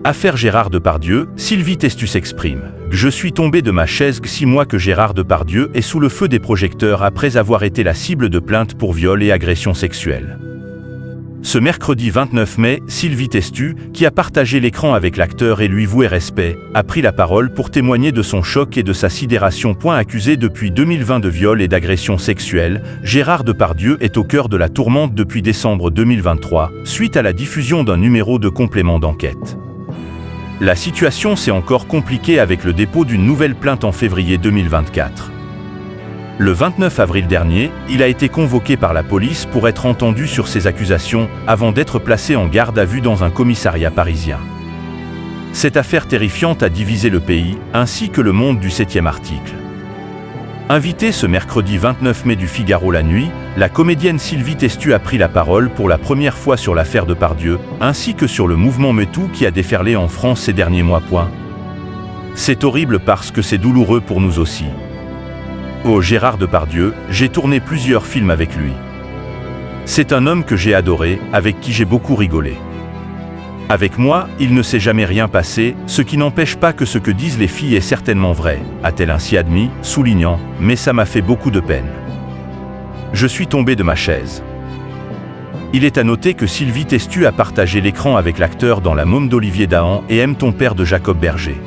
Affaire Gérard Depardieu, Sylvie Testu s'exprime. Je suis tombé de ma chaise 6 mois que Gérard Depardieu est sous le feu des projecteurs après avoir été la cible de plaintes pour viol et agression sexuelle. Ce mercredi 29 mai, Sylvie Testu, qui a partagé l'écran avec l'acteur et lui voué respect, a pris la parole pour témoigner de son choc et de sa sidération. Accusé depuis 2020 de viol et d'agression sexuelle, Gérard Depardieu est au cœur de la tourmente depuis décembre 2023, suite à la diffusion d'un numéro de complément d'enquête. La situation s'est encore compliquée avec le dépôt d'une nouvelle plainte en février 2024. Le 29 avril dernier, il a été convoqué par la police pour être entendu sur ces accusations, avant d'être placé en garde à vue dans un commissariat parisien. Cette affaire terrifiante a divisé le pays, ainsi que le monde du 7e article. Invitée ce mercredi 29 mai du Figaro La Nuit, la comédienne Sylvie Testu a pris la parole pour la première fois sur l'affaire Depardieu, ainsi que sur le mouvement MeToo qui a déferlé en France ces derniers mois. C'est horrible parce que c'est douloureux pour nous aussi. Oh Gérard Depardieu, j'ai tourné plusieurs films avec lui. C'est un homme que j'ai adoré, avec qui j'ai beaucoup rigolé. Avec moi, il ne s'est jamais rien passé, ce qui n'empêche pas que ce que disent les filles est certainement vrai, a-t-elle ainsi admis, soulignant « Mais ça m'a fait beaucoup de peine. Je suis tombé de ma chaise ». Il est à noter que Sylvie Testu a partagé l'écran avec l'acteur dans La Môme d'Olivier Dahan et Aime ton père de Jacob Berger.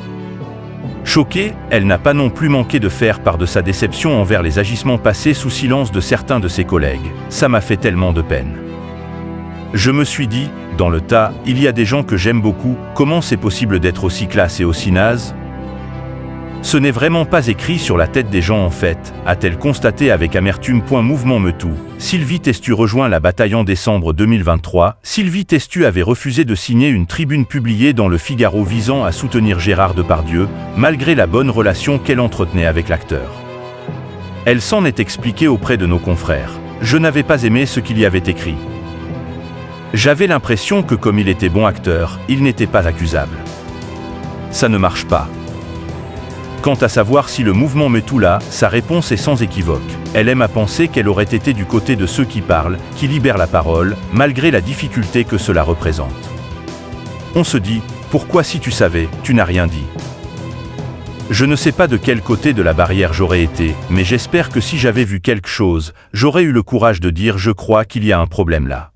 Choquée, elle n'a pas non plus manqué de faire part de sa déception envers les agissements passés sous silence de certains de ses collègues. « Ça m'a fait tellement de peine. Je me suis dit, dans le tas, il y a des gens que j'aime beaucoup, comment c'est possible d'être aussi classe et aussi naze ? Ce n'est vraiment pas écrit sur la tête des gens en fait, a-t-elle constaté avec amertume. Mouvement MeToo. Sylvie Testu rejoint la bataille en décembre 2023. Sylvie Testu avait refusé de signer une tribune publiée dans le Figaro visant à soutenir Gérard Depardieu, malgré la bonne relation qu'elle entretenait avec l'acteur. Elle s'en est expliquée auprès de nos confrères. Je n'avais pas aimé ce qu'il y avait écrit. J'avais l'impression que comme il était bon acteur, il n'était pas accusable. Ça ne marche pas. Quant à savoir si le mouvement MeToo l'a, sa réponse est sans équivoque. Elle aime à penser qu'elle aurait été du côté de ceux qui parlent, qui libèrent la parole, malgré la difficulté que cela représente. On se dit, pourquoi si tu savais, tu n'as rien dit. Je ne sais pas de quel côté de la barrière j'aurais été, mais j'espère que si j'avais vu quelque chose, j'aurais eu le courage de dire je crois qu'il y a un problème là.